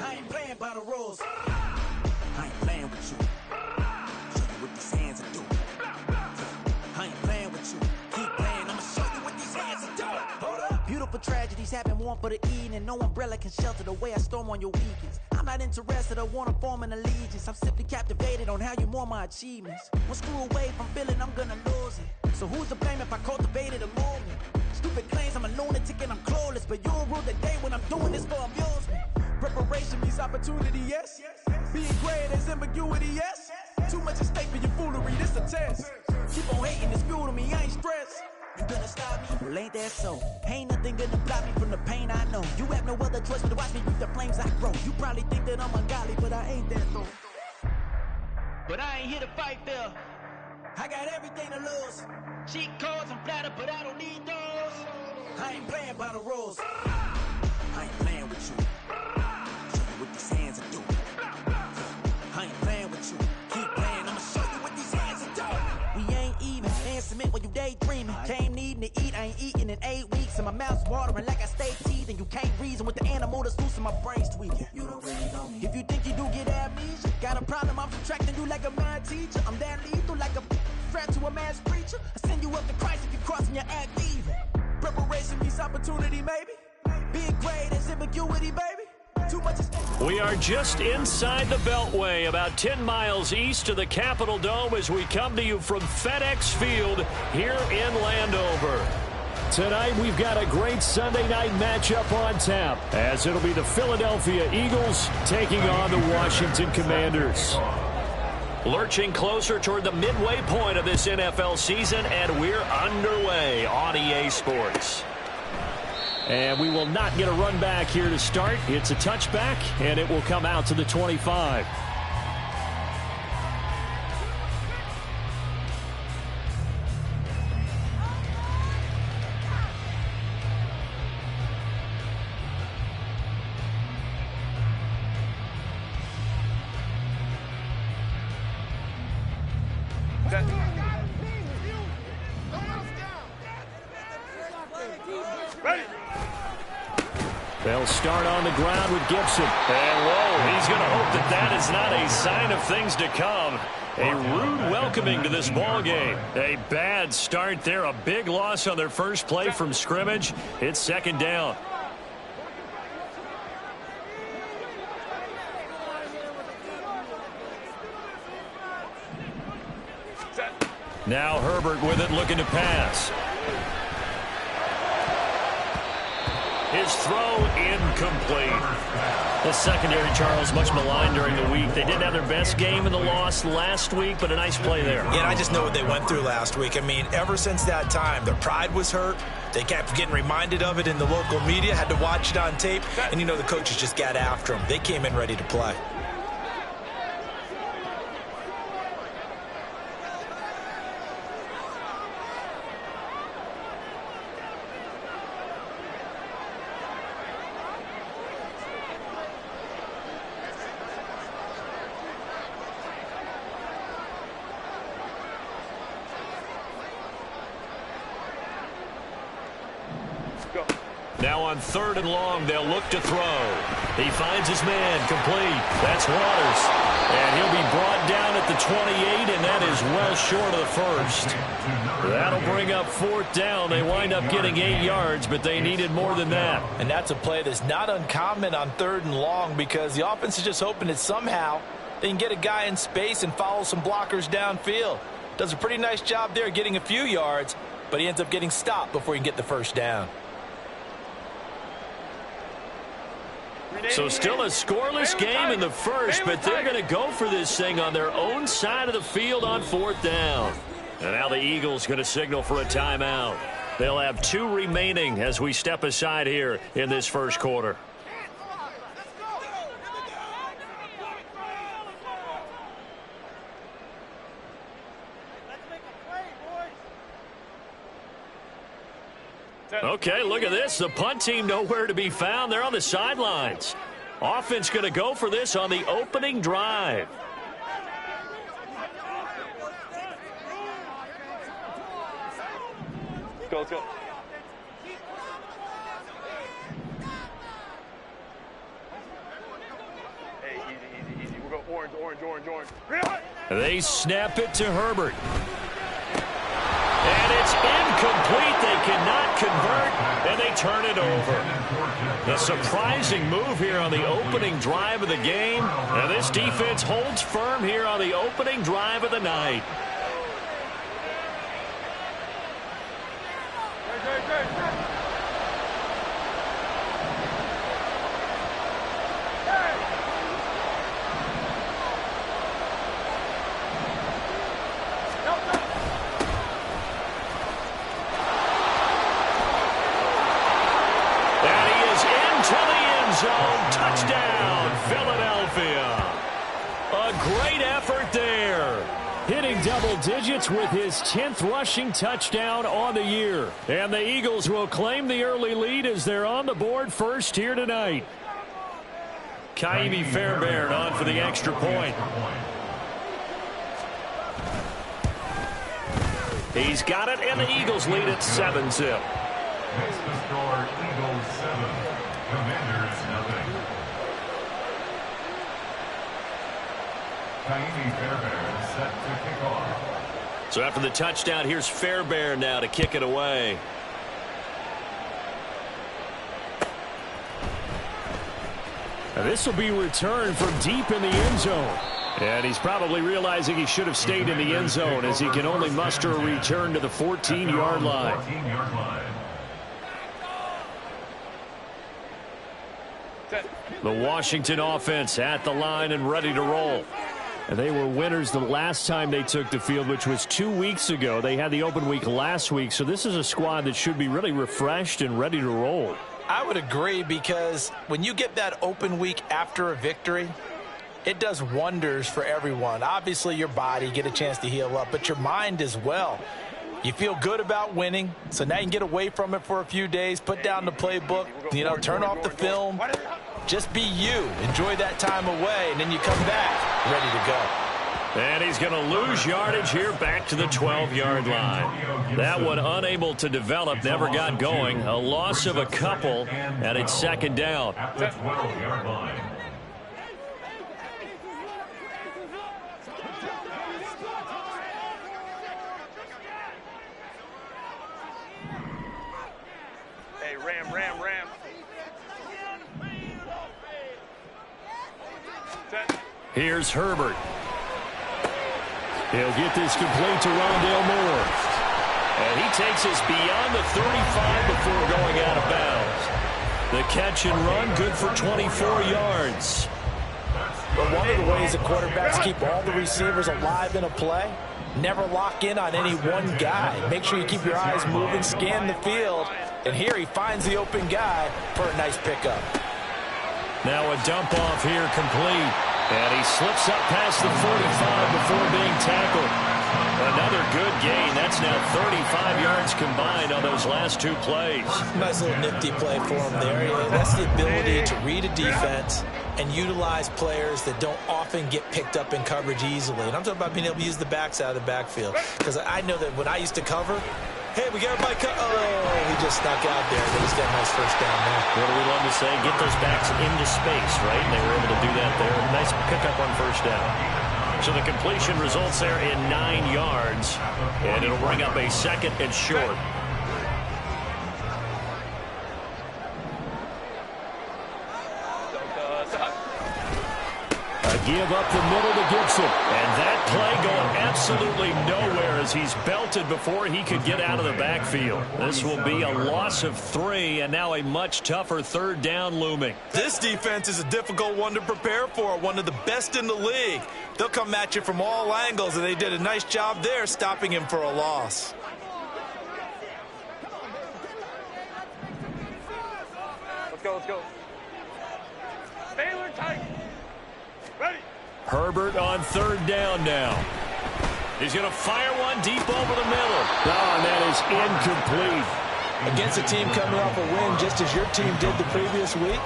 I ain't playing by the rules. I ain't playing with you. Show you what these hands are doing. I ain't playing with you. Keep playing, I'ma show you what these hands are doing. Hold up. Beautiful tragedies happen, one for the evening. No umbrella can shelter the way I storm on your weekends. I'm not interested, I wanna form an allegiance. I'm simply captivated on how you more my achievements. One screw away from feeling I'm gonna lose it. So who's to blame if I cultivated a movement? Stupid claims I'm a lunatic and I'm clueless, but you'll rule the day when I'm doing this for amusement. Preparation means opportunity, yes. Being great is ambiguity, yes. Too much at stake for your foolery, this a test. Keep on hating, it's fuel to me, I ain't stressed. You gonna stop me? Well, ain't that so? Ain't nothing gonna block me from the pain I know. You have no other choice but to watch me reap the flames I grow. You probably think that I'm ungodly, but I ain't that though. But I ain't here to fight fair. I got everything to lose. Cheat codes, I'm flattered, but I don't need those. I ain't playing by the rules. I ain't playing with you. Show you what these hands are doing. I ain't playing with you. Keep playing, I'ma show you what these hands are doing. We ain't even. Answer me when you daydreaming. Came needing to eat, I ain't eating in 8 weeks. And my mouth's watering like I stay teething. You can't reason with the animal that's loose and my brain's tweaking. You don't really know me. If you think you do get amnesia, got a problem, I'm subtracting you like a mad teacher. I'm that lethal like a threat to a mass preacher. I send you up to Christ if you crossing your act even. Preparation means opportunity, maybe. Being great is ambiguity, baby. Too much is... We are just inside the Beltway, about 10 miles east of the Capitol Dome as we come to you from FedEx Field here in Landover. Tonight we've got a great Sunday night matchup on tap, as it'll be the Philadelphia Eagles taking on the Washington Commanders. Lurching closer toward the midway point of this NFL season, and we're underway on EA Sports. And we will not get a run back here to start. It's a touchback, and it will come out to the 25. They'll start on the ground with Gibson. And whoa, he's going to hope that that is not a sign of things to come. A rude welcoming to this ball game. A bad start there. A big loss on their first play from scrimmage. It's second down. Now Herbert with it, looking to pass. His throw incomplete. The secondary, Charles, much maligned during the week. They didn't have their best game in the loss last week, but a nice play there. Yeah, and I just know what they went through last week. I mean, ever since that time, their pride was hurt. They kept getting reminded of it in the local media, had to watch it on tape, and you know the coaches just got after them. They came in ready to play. Now on 3rd and long, they'll look to throw. He finds his man, complete. That's Waters. And he'll be brought down at the 28, and that is well short of the first. That'll bring up 4th down. They wind up getting 8 yards, but they needed more than that. And that's a play that's not uncommon on 3rd and long because the offense is just hoping that somehow they can get a guy in space and follow some blockers downfield. Does a pretty nice job there getting a few yards, but he ends up getting stopped before he can get the first down. So still a scoreless game in the first, but they're going to go for this thing on their own side of the field on 4th down. And now the Eagles going to signal for a timeout. They'll have 2 remaining as we step aside here in this first quarter. Okay, look at this. The punt team nowhere to be found. They're on the sidelines. Offense going to go for this on the opening drive. Let's go. They snap it to Herbert. And it's incomplete. They cannot convert, and they turn it over. A surprising move here on the opening drive of the game. And this defense holds firm here on the opening drive of the night. Touchdown, Philadelphia. A great effort there. Hitting double digits with his 10th rushing touchdown on the year. And the Eagles will claim the early lead as they're on the board first here tonight. Ka'imi Fairbairn on for the extra point. He's got it, and the Eagles lead at 7-zip. Makes the score Eagles 7, Commanders nothing. Ka'imi Fairbairn set to kick off. So after the touchdown, here's Fairbairn now to kick it away. And this will be returned from deep in the end zone. And he's probably realizing he should have stayed in the end zone as he can only muster a return to the 14-yard line. The Washington offense at the line and ready to roll. And they were winners the last time they took the field, which was 2 weeks ago. They had the open week last week, so this is a squad that should be really refreshed and ready to roll. I would agree, because when you get that open week after a victory, it does wonders for everyone. Obviously, your body, get a chance to heal up, but your mind as well. You feel good about winning, so now you can get away from it for a few days, put down the playbook, turn off the film. Just be you. Enjoy that time away, and then you come back ready to go. And he's going to lose yardage here back to the 12-yard line. That one unable to develop, never got going. A loss of a couple, and it's second down. At the 12-yard line. Hey, Ram. Here's Herbert. He'll get this complete to Rondale Moore. And he takes us beyond the 35 before going out of bounds. The catch and run, good for 24 yards. But one of the ways that quarterbacks keep all the receivers alive in a play, never lock in on any one guy. Make sure you keep your eyes moving, scan the field. And here he finds the open guy for a nice pickup. Now a dump off here complete. And he slips up past the 45 before being tackled. Another good gain. That's now 35 yards combined on those last two plays. Nice little nifty play for him there. That's the ability to read a defense and utilize players that don't often get picked up in coverage easily. And I'm talking about being able to use the backs out of the backfield. Because I know that when I used to cover, hey, we got everybody cut. Oh, he just snuck out there. They just got a nice first down there. What do we love to say? Get those backs into space, right? And they were able to do that there. Nice pickup on first down. So the completion results there in 9 yards. And it'll bring up a second and short. Give up the middle to Gibson. And that play going absolutely nowhere as he's belted before he could get out of the backfield. This will be a loss of 3, and now a much tougher third down looming. This defense is a difficult one to prepare for, one of the best in the league. They'll come at you from all angles, and they did a nice job there stopping him for a loss. Let's go. Baylor tight. Ready. Herbert on third down now. He's going to fire one deep over the middle. Oh, and that is incomplete. Against a team coming off a win just as your team did the previous week,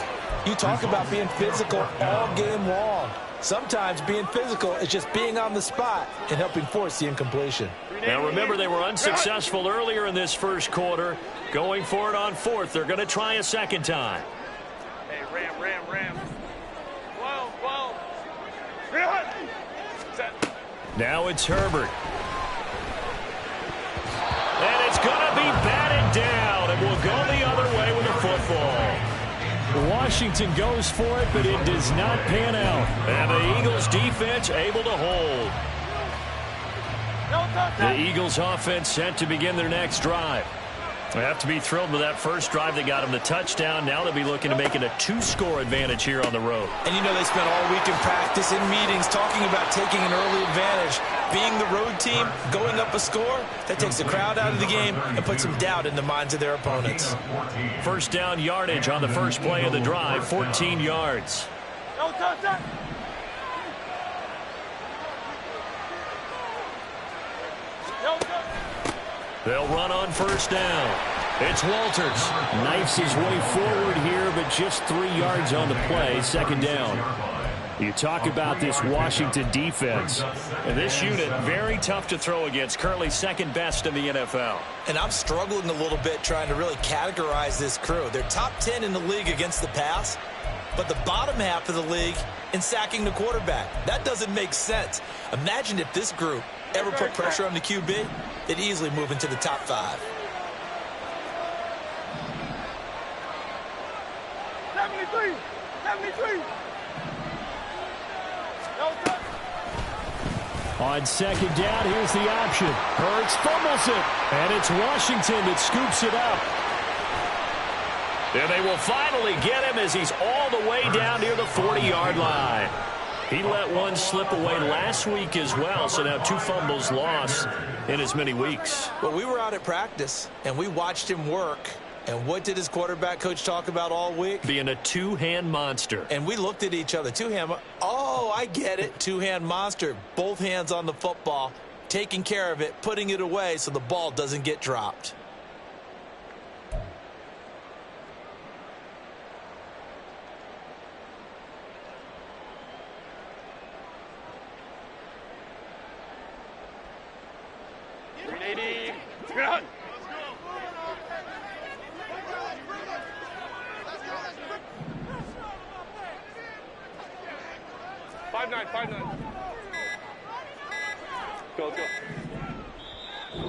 you talk about being physical all game long. Sometimes being physical is just being on the spot and helping force the incompletion. Now remember, they were unsuccessful earlier in this first quarter. Going for it on fourth. They're going to try a second time. Hey, Ram. 12. Now it's Herbert. And it's going to be batted down, and will go the other way with the football. Washington goes for it, but it does not pan out. And the Eagles defense able to hold. The Eagles offense set to begin their next drive. They have to be thrilled with that first drive that got them the touchdown. Now they'll be looking to make it a 2-score advantage here on the road. And you know they spent all week in practice, in meetings, talking about taking an early advantage. Being the road team, going up a score, that takes the crowd out of the game and puts some doubt in the minds of their opponents. First down yardage on the first play of the drive, 14 yards. They'll run on first down. It's Walters. Knifes his way forward here, but just 3 yards on the play. Second down. You talk about this Washington defense. And this unit, very tough to throw against. Currently second best in the NFL. And I'm struggling a little bit trying to really categorize this crew. They're top 10 in the league against the pass, but the bottom half of the league in sacking the quarterback. That doesn't make sense. Imagine if this group ever put pressure on the QB, they'd easily move into the top 5. 73. On second down, here's the option. Hurts fumbles it, and it's Washington that scoops it up. And they will finally get him as he's all the way down near the 40-yard line. He let one slip away last week as well, so now 2 fumbles lost in as many weeks. Well, we were out at practice, and we watched him work. And what did his quarterback coach talk about all week? Being a two-hand monster. And we looked at each other. Two-hand. Oh, I get it. Two-hand monster. Both hands on the football, taking care of it, putting it away so the ball doesn't get dropped. Run. 5-9. Go.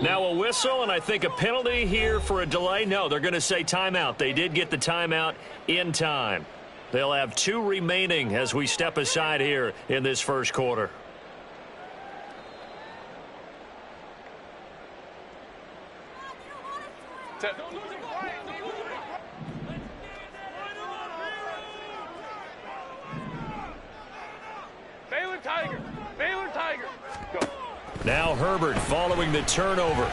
Now a whistle, and I think a penalty here for a delay. No, they're going to say timeout. They did get the timeout in time. They'll have 2 remaining as we step aside here in this first quarter. Baylor Tiger. Go. Now Herbert following the turnover.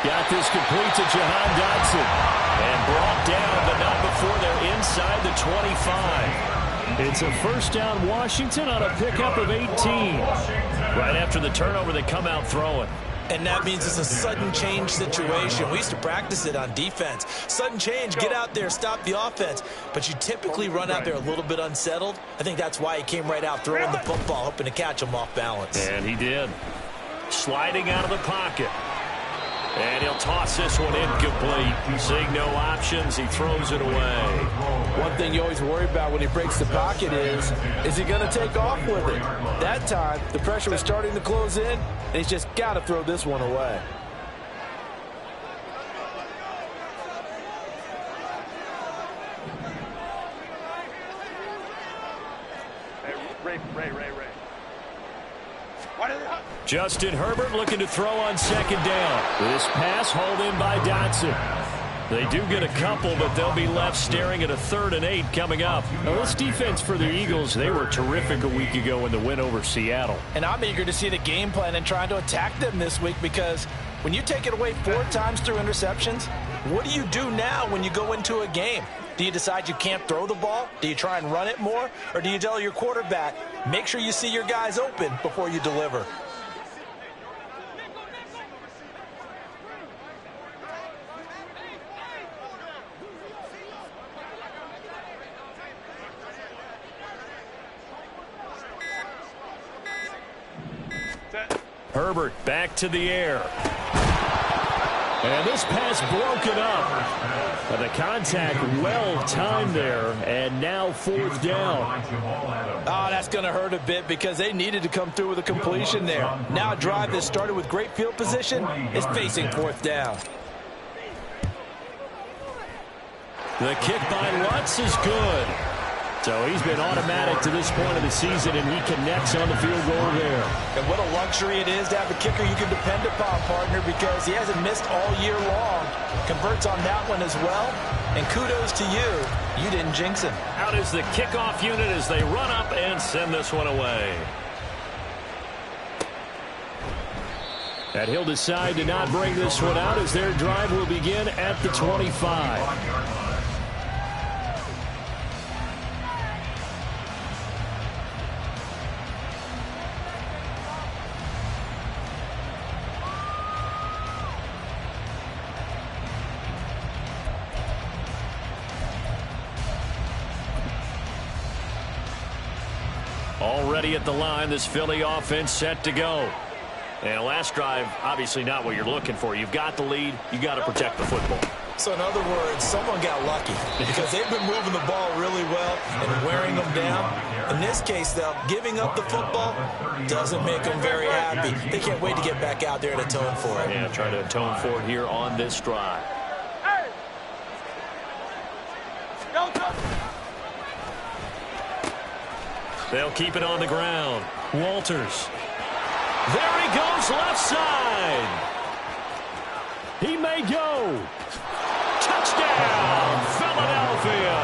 Got this complete to Jahan Dotson. And brought down, but not before they're inside the 25. It's a first down Washington on a pickup of 18. Right after the turnover, they come out throwing. And that means it's a sudden change situation. We used to practice it on defense. Sudden change, get out there, stop the offense. But you typically run out there a little bit unsettled. I think that's why he came right out throwing the football, hoping to catch him off balance. And he did. Sliding out of the pocket. And he'll toss this one incomplete. Seeing no options, he throws it away. One thing you always worry about when he breaks the pocket is he going to take off with it? That time, the pressure was starting to close in, and he's just got to throw this one away. Hey, Ray. Justin Herbert looking to throw on second down. This pass hauled in by Dotson. They do get a couple, but they'll be left staring at a 3rd and 8 coming up. Now, this defense for the Eagles, they were terrific a week ago in the win over Seattle. And I'm eager to see the game plan and trying to attack them this week, because when you take it away 4 times through interceptions, what do you do now when you go into a game? Do you decide you can't throw the ball? Do you try and run it more? Or do you tell your quarterback, make sure you see your guys open before you deliver? Herbert back to the air. And this pass broken up. But the contact well timed there, and now 4th down. Oh, that's going to hurt a bit because they needed to come through with a completion there. Now a drive that started with great field position is facing 4th down. The kick by Lutz is good. So he's been automatic to this point of the season, and he connects on the field goal there. And what a luxury it is to have a kicker you can depend upon, partner, because he hasn't missed all year long. Converts on that one as well. And kudos to you. You didn't jinx him. Out is the kickoff unit as they run up and send this one away. And he'll decide to not bring this one out as their drive will begin at the 25. Already at the line, this Philly offense set to go. And last drive, obviously not what you're looking for. You've got the lead. You got to protect the football. So in other words, someone got lucky because they've been moving the ball really well and wearing them down. In this case, though, giving up the football doesn't make them very happy. They can't wait to get back out there and atone for it. Yeah, try to atone for it here on this drive. They'll keep it on the ground. Walters. There he goes, left side. He may go. Touchdown, Philadelphia.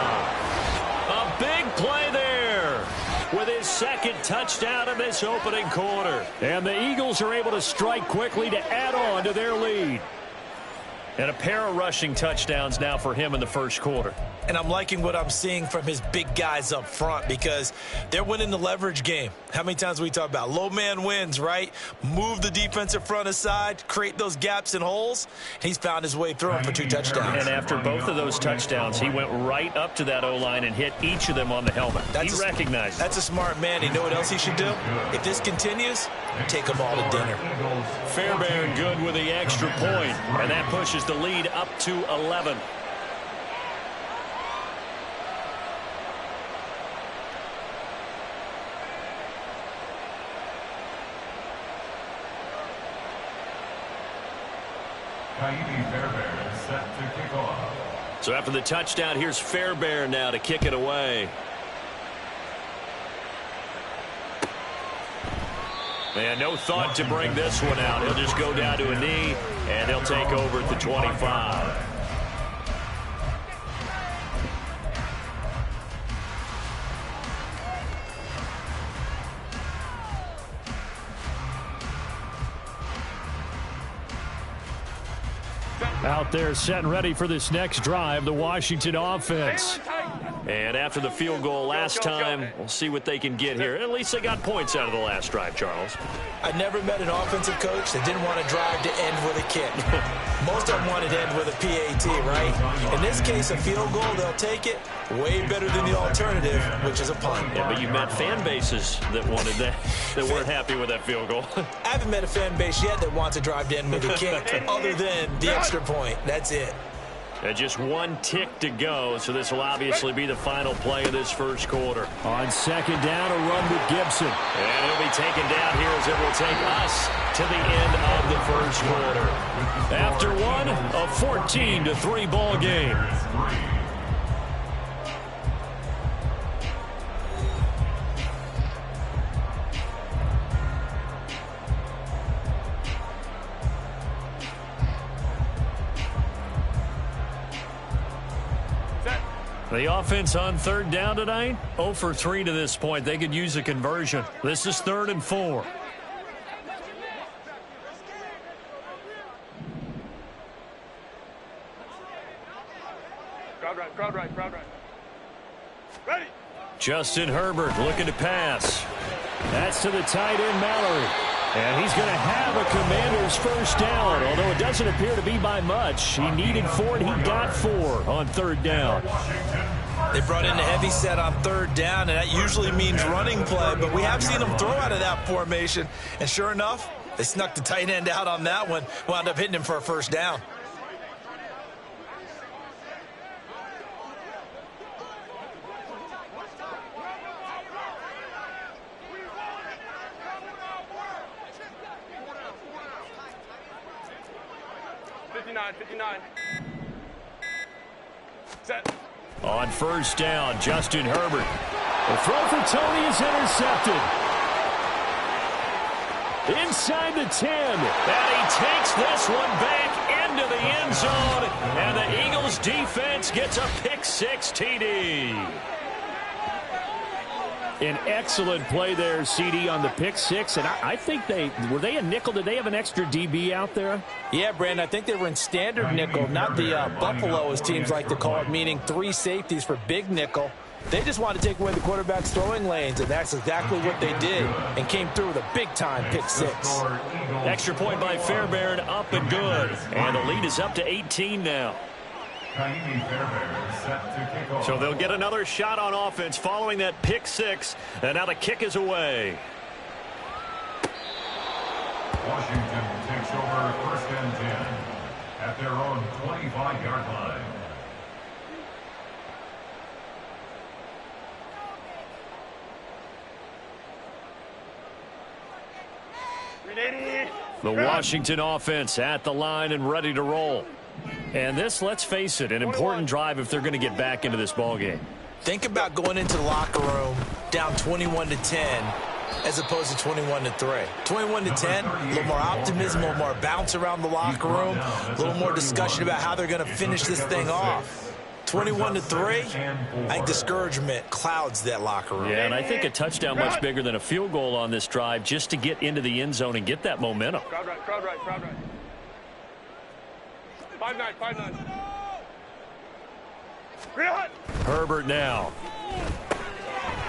A big play there with his second touchdown in this opening quarter. And the Eagles are able to strike quickly to add on to their lead. And a pair of rushing touchdowns now for him in the first quarter. And I'm liking what I'm seeing from his big guys up front because they're winning the leverage game. How many times we talk about low man wins, right? Move the defensive front aside, create those gaps and holes. He's found his way through them for 2 touchdowns. And after both of those touchdowns, he went right up to that O-line and hit each of them on the helmet. He recognized it. That's a smart man. You know what else he should do? If this continues, take them all to dinner. Fairbairn good with the extra point, and that pushes the lead up to 11. Fairbairn is set to kick off. So after the touchdown, here's Fairbairn now to kick it away. And no thought to bring this one out. He'll just go down to a knee, and he'll take over at the 25. Out there set and ready for this next drive, the Washington offense. And after the field goal last time, we'll see what they can get here. At least they got points out of the last drive, Charles. I never met an offensive coach that didn't want to drive to end with a kick. Most of them wanted to end with a PAT, right? In this case, a field goal, they'll take it. Way better than the alternative, which is a punt. Yeah, but you met fan bases that wanted that, that weren't happy with that field goal. I haven't met a fan base yet that wants to drive to end with a kick other than the extra point. That's it. And just one tick to go, so this will obviously be the final play of this first quarter. On second down, a run with Gibson. And he'll be taken down here as it will take us to the end of the first quarter. After one, a 14-3 ball game. The offense on third down tonight, 0 for 3 to this point. They could use a conversion. This is 3rd and 4. Crowd right. Ready. Justin Herbert looking to pass. That's to the tight end, Mallory. And he's going to have a Commander's first down, although it doesn't appear to be by much. He needed 4, and he got 4 on third down. They brought in a heavy set on third down, and that usually means running play, but we have seen them throw out of that formation. And sure enough, they snuck the tight end out on that one, wound up hitting him for a first down. 59, 59. Set. On first down, Justin Herbert. The throw for Tony is intercepted. Inside the 10. And he takes this one back into the end zone. And the Eagles defense gets a pick-6 TD. An excellent play there, CD, on the pick-6. And I think were they a nickel? Did they have an extra DB out there? Yeah, Brandon, I think they were in standard nickel, not the Buffalo, as teams like to call it, meaning 3 safeties for big nickel. They just wanted to take away the quarterback's throwing lanes, and that's exactly what they did, and came through with a big-time pick-6. Extra point by Fairbairn, up and good. And the lead is up to 18 now. So they'll get another shot on offense following that pick-6, and now the kick is away. Washington takes over 1st and 10 at their own 25-yard line. The Washington offense at the line and ready to roll. And this, let's face it, an important drive if they're going to get back into this ballgame. Think about going into the locker room down 21-10 as opposed to 21-3. 21-10, a little more optimism, a little more bounce around the locker room, a little more discussion about how they're going to finish this thing off. 21-3, I think discouragement clouds that locker room. Yeah, and I think a touchdown much bigger than a field goal on this drive just to get into the end zone and get that momentum. Crowd right, crowd right, crowd right. 5-9, 5-9. Real hot. Herbert now.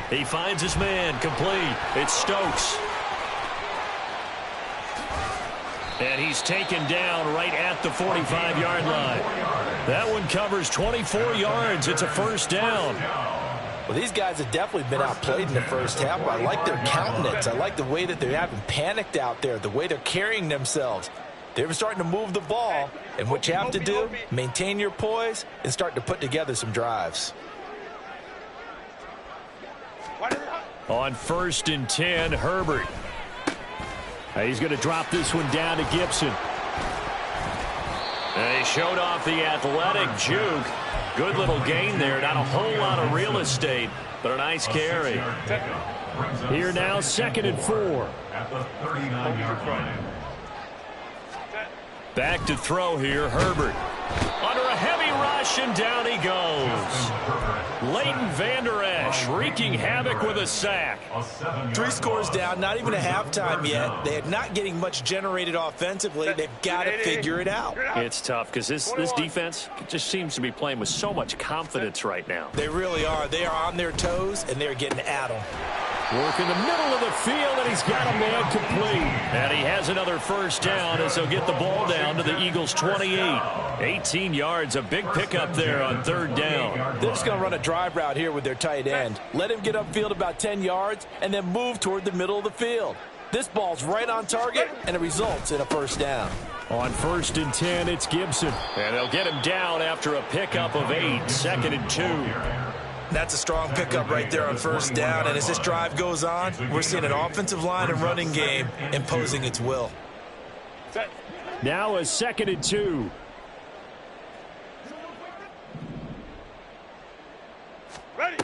He finds his man, complete. It's Stokes. And he's taken down right at the 45-yard line. That one covers 24 yards. It's a first down. Well, these guys have definitely been outplayed in the first half. I like their countenance. I like the way that they haven't panicked out there, the way they're carrying themselves. They're starting to move the ball, and what you have to do, maintain your poise and start to put together some drives. On 1st and 10, Herbert. He's going to drop this one down to Gibson. And he showed off the athletic juke. Good little gain there. Not a whole lot of real estate, but a nice carry. Here now, 2nd and 4. At the 39-yard line. Back to throw here, Herbert. Under a heavy rush, and down he goes. Leighton Vander Esch wreaking havoc with a sack. 3 scores down, not even a halftime yet. They are not getting much generated offensively. They've got to figure it out. It's tough because this defense just seems to be playing with so much confidence right now. They really are. They are on their toes, and they're getting at them. Work in the middle of the field, and he's got a man complete. And he has another first down as they'll get the ball down to the Eagles' 28. 18 yards, a big pickup there on 3rd down. They're just going to run a drive route here with their tight end. Let him get upfield about 10 yards and then move toward the middle of the field. This ball's right on target, and it results in a first down. On 1st and 10, it's Gibson. And they'll get him down after a pickup of 8, 2nd and 2. That's a strong pickup right there on first down, and as this drive goes on, we're seeing an offensive line and running game imposing its will. Now a 2nd and 2. Ready.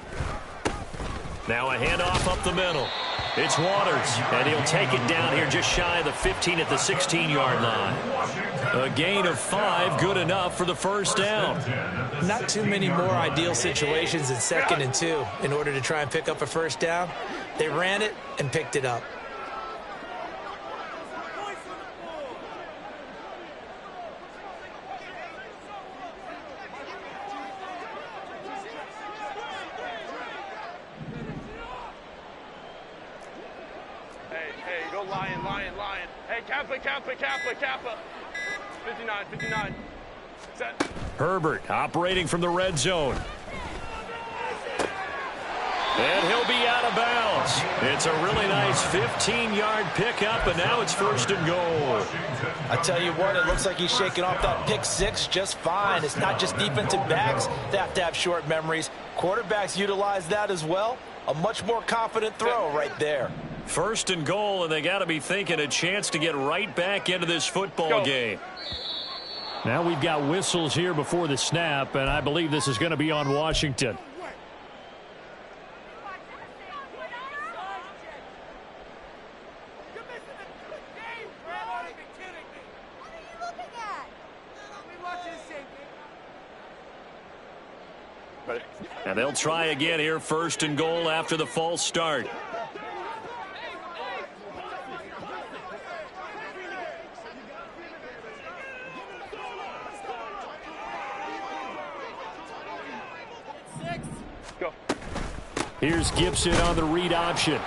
Now a handoff up the middle. It's Waters, and he'll take it down here just shy of the 15 at the 16-yard line. A gain of 5, good enough for the first down. Not too many more ideal situations in 2nd and 2 in order to try and pick up a first down. They ran it and picked it up. Hey, go Lion, Lion, Lion. Hey, Kappa, Kappa, Kappa, Kappa. 59, 59. Set. Herbert operating from the red zone. And he'll be out of bounds. It's a really nice 15-yard pickup, and now it's 1st and goal. I tell you what, it looks like he's shaking off that pick-6 just fine. It's not just defensive backs that have to have short memories. Quarterbacks utilize that as well. A much more confident throw right there. 1st and goal, and they got to be thinking a chance to get right back into this football game. Now we've got whistles here before the snap, and I believe this is going to be on Washington. And they'll try again here, 1st and goal after the false start. Go. Here's Gibson on the read option.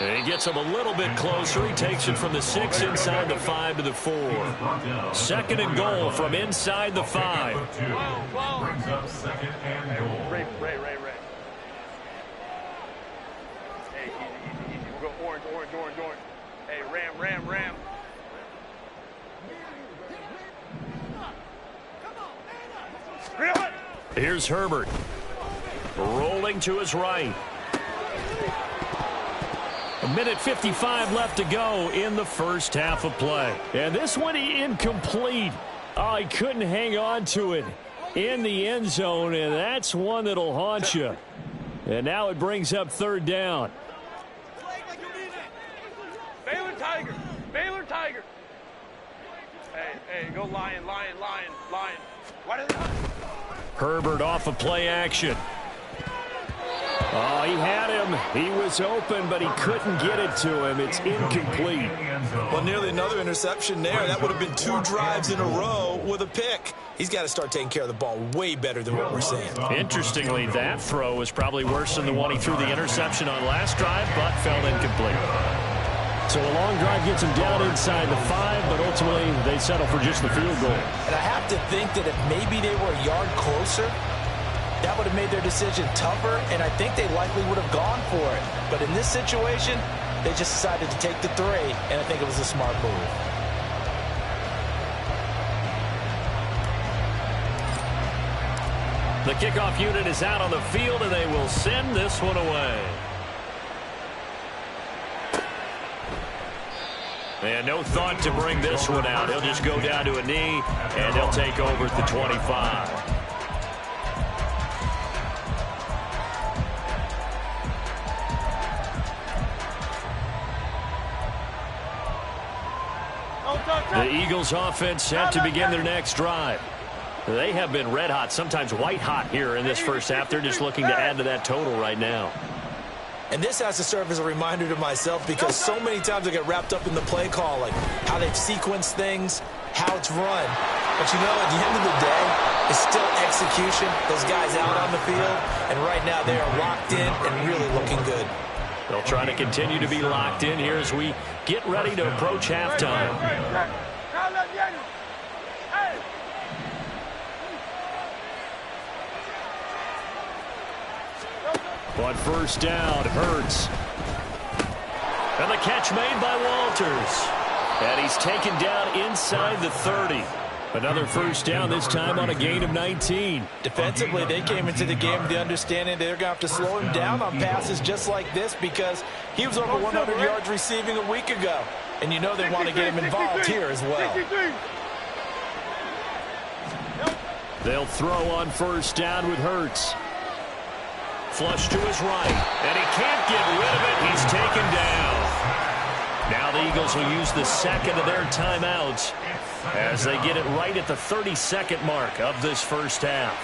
And he gets him a little bit closer. He takes it from the 6 inside the 5 to the 4. 2nd and goal from inside the 5. Brings up 2nd and goal. Ray. Hey, easy. We'll go orange. Hey, ram. Here's Herbert. Rolling to his right. 1:55 left to go in the first half of play. And this one incomplete. Oh, he couldn't hang on to it in the end zone, and that's one that'll haunt you. And now it brings up 3rd down. Baylor Tiger. Hey, go Lion. Why did Herbert off of play action. Oh, he had him. He was open, but he couldn't get it to him. It's incomplete. Well, nearly another interception there. That would have been 2 drives in a row with a pick. He's got to start taking care of the ball way better than what we're seeing. Interestingly, that throw was probably worse than the one he threw the interception on last drive, but fell incomplete. So a long drive gets him down inside the 5, but ultimately they settle for just the field goal. And I have to think that if maybe they were a yard closer, that would have made their decision tougher, and I think they likely would have gone for it. But in this situation, they just decided to take the 3, and I think it was a smart move. The kickoff unit is out on the field, and they will send this one away. And no thought to bring this one out. He'll just go down to a knee, and he'll take over at the 25. The Eagles offense set to begin their next drive. They have been red hot, sometimes white hot here in this first half. They're just looking to add to that total right now. And this has to serve as a reminder to myself because so many times I get wrapped up in the play call, like how they've sequenced things, how it's run. But you know, at the end of the day, it's still execution. Those guys out on the field, and right now they are locked in and really looking good. They'll try to continue to be locked in here as we get ready to approach halftime. On 1st down, Hurts. And the catch made by Walters. And he's taken down inside the 30. Another 1st down, this time on a gain of 19. Defensively, they came into the game with the understanding they're going to have to slow him down on passes just like this because he was over 100 yards receiving a week ago. And you know they want to get him involved here as well. They'll throw on 1st down with Hurts. Flush to his right, and he can't get rid of it. He's taken down. Now the Eagles will use the 2nd of their timeouts as they get it right at the 32nd mark of this first half.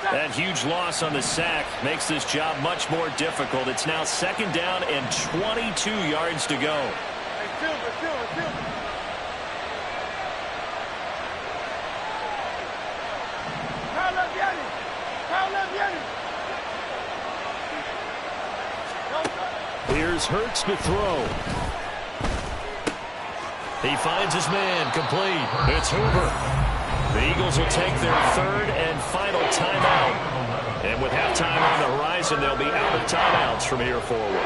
That huge loss on the sack makes this job much more difficult. It's now 2nd down and 22 yards to go. Here's Hurts to throw. He finds his man, complete. It's Hoover. The Eagles will take their 3rd and final timeout. And with halftime on the horizon, they'll be out of timeouts from here forward.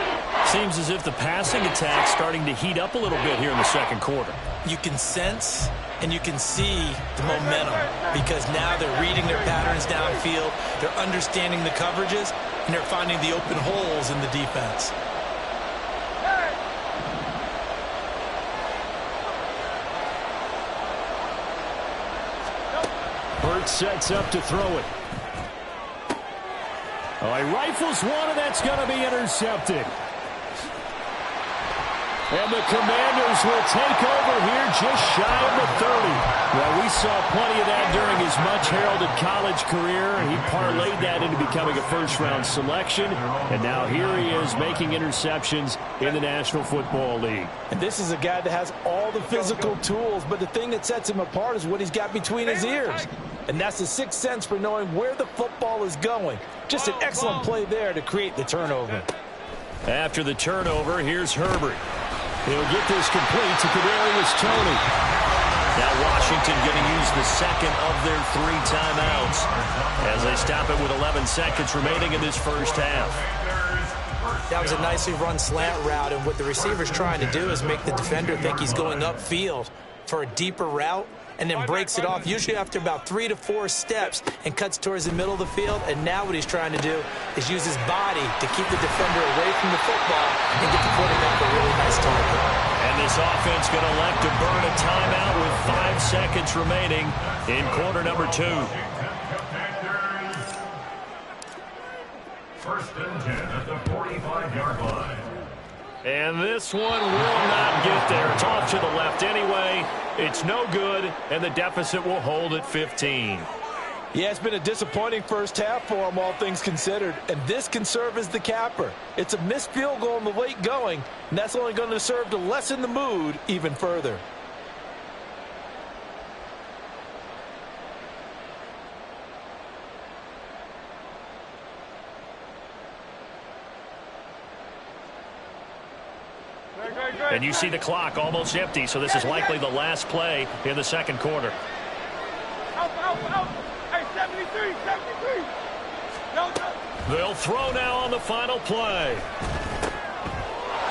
Seems as if the passing attack's starting to heat up a little bit here in the 2nd quarter. You can sense and you can see the momentum because now they're reading their patterns downfield, they're understanding the coverages, and they're finding the open holes in the defense. Hurts sets up to throw it. Oh, he rifles one, and that's going to be intercepted. And the Commanders will take over here just shy of the 30. Well, we saw plenty of that during his much-heralded college career. He parlayed that into becoming a first-round selection. And now here he is making interceptions in the National Football League. And this is a guy that has all the physical tools, but the thing that sets him apart is what he's got between his ears. And that's the sixth sense for knowing where the football is going. Just an excellent play there to create the turnover. After the turnover, here's Herbert. He'll get this complete to Kadarius Toney. Now Washington going to use the second of their 3 timeouts as they stop it with 11 seconds remaining in this first half. That was a nicely run slant route, and what the receiver's trying to do is make the defender think he's going upfield for a deeper route, and then breaks it off, usually after about 3 to 4 steps, and cuts towards the middle of the field. And now what he's trying to do is use his body to keep the defender away from the football and get the quarterback a really nice target. And this offense going to elect to burn a timeout with 5 seconds remaining in quarter number 2. First and 10 at the 45-yard line. And this one will not get there. It's off to the left anyway. It's no good, and the deficit will hold at 15. Yeah, it's been a disappointing first half for him, all things considered. And this can serve as the capper. It's a missed field goal in the late going, and that's only going to serve to lessen the mood even further. And you see the clock almost empty, so this is likely the last play in the second quarter. Out. Hey, 73. No. They'll throw now on the final play.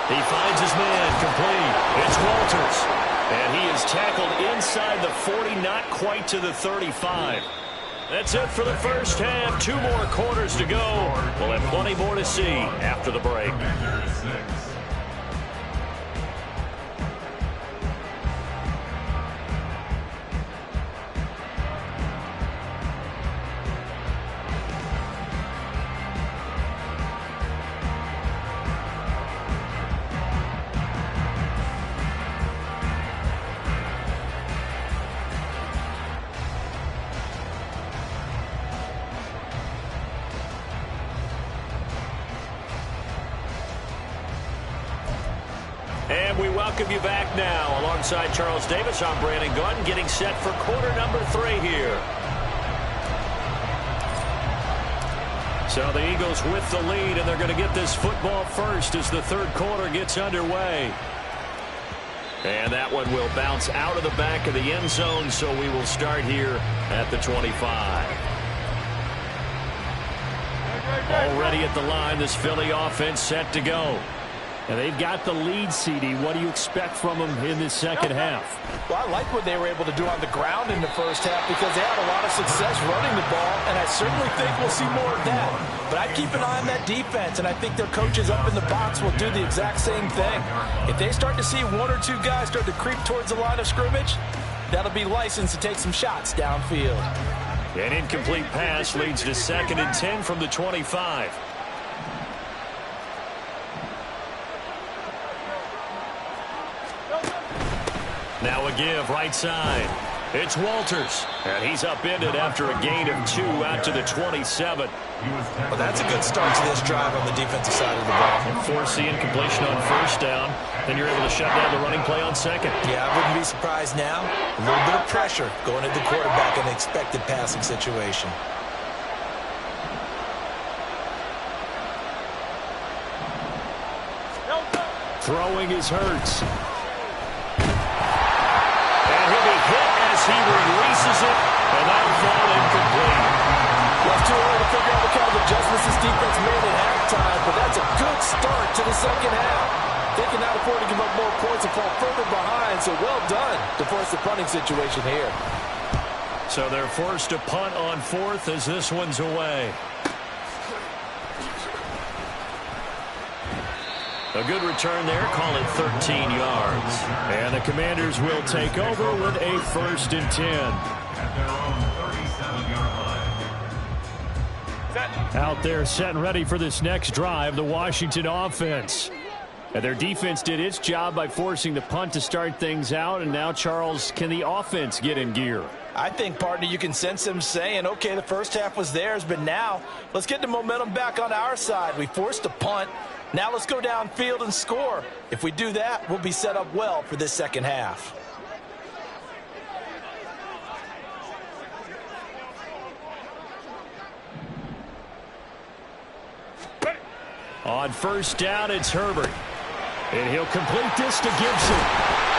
He finds his man complete. It's Walters. And he is tackled inside the 40, not quite to the 35. That's it for the first half. 2 more quarters to go. We'll have plenty more to see after the break. And we welcome you back now. Alongside Charles Davis, I'm Brandon Gunn, getting set for quarter number 3 here. So the Eagles with the lead, and they're going to get this football first as the third quarter gets underway. And that one will bounce out of the back of the end zone, so we will start here at the 25. Already at the line, this Philly offense set to go. And they've got the lead, CD. What do you expect from them in this second half? Well, I like what they were able to do on the ground in the first half because they had a lot of success running the ball, and I certainly think we'll see more of that. But I'd keep an eye on that defense, and I think their coaches up in the box will do the exact same thing. If they start to see 1 or 2 guys start to creep towards the line of scrimmage, that'll be licensed to take some shots downfield. An incomplete pass leads to 2nd and 10 from the 25. Now a give right side. It's Walters. And he's upended after a gain of 2 out to the 27. Well, that's a good start to this drive on the defensive side of the ball. And force the incompletion on first down. Then you're able to shut down the running play on second. Yeah, I wouldn't be surprised now. A little bit of pressure going at the quarterback in an expected passing situation. Throwing is Hurts. And he'll be hit as he releases it, and that'll fall incomplete. Well, it's too early to figure out what kind of adjustments this defense made at halftime, but that's a good start to the second half. They cannot afford to give up more points and fall further behind, so well done to force the punting situation here. So they're forced to punt on 4th as this one's away. A good return there, call it 13 yards. And the Commanders will take over with a 1st and 10. At their own 37 Out there set and ready for this next drive, the Washington offense. And their defense did its job by forcing the punt to start things out. And now, Charles, can the offense get in gear? I think, partner, you can sense them saying, okay, the first half was theirs, but now let's get the momentum back on our side. We forced a punt. Now let's go downfield and score. If we do that, we'll be set up well for this second half. On first down, it's Herbert. And he'll complete this to Gibson.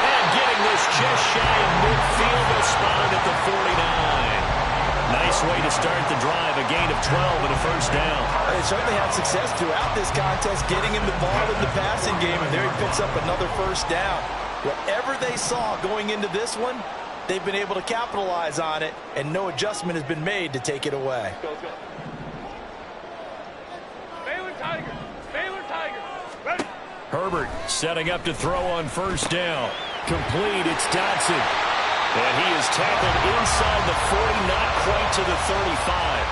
And getting this just shy of midfield, they'll spot it at the 49. Nice way to start the drive, a gain of 12 and a first down. They certainly had success throughout this contest, getting him the ball in the passing game, and there he picks up another first down. Whatever they saw going into this one, they've been able to capitalize on it, and no adjustment has been made to take it away. Go, go. Baylor Tigers. Baylor Tigers. Ready. Herbert setting up to throw on first down. Complete, it's Dotson. And he is tackled inside the 40, not quite to the 35.